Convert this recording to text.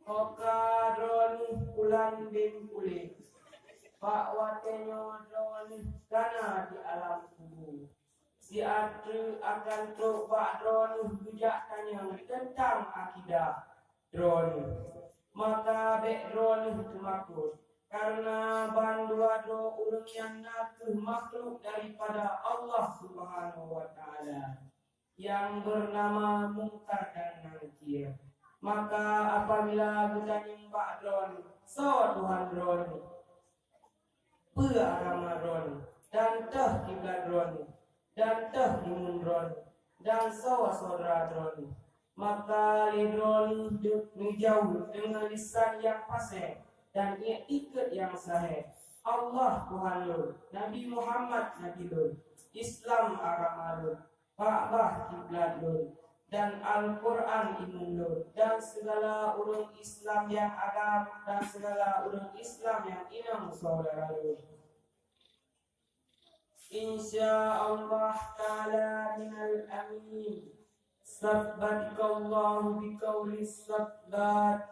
Oka drone ulan bin kulit. Pak watenyo drone karena di alam kubur. Si atu akan coba drone bujak tanya tentang akidah drone. Maka bek drone temakut. Karena bandua do ulung yang nakuh makhluk daripada Allah Subhanahu wa Ta'ala yang bernama Mungkar dan Nakir. Maka apabila kita nyembah drone, so Tuhan drone, agama drone, dan teh kiblat drone, dan teh imun drone, dan so saudara drone, maka drone menjauh dengan lisan yang fasih dan ikut yang sahih. Allah Tuhan lu, Nabi Muhammad Nabi lu, Islam agama lu, Ka'bah kiblat lu, dan Al-Quran imun lu, dan segala ulun Islam yang agam, dan segala ulun Islam yang inang saudara lu. InsyaAllah ta'ala minal amin. Sabbatkallahu biqaulis sabbat.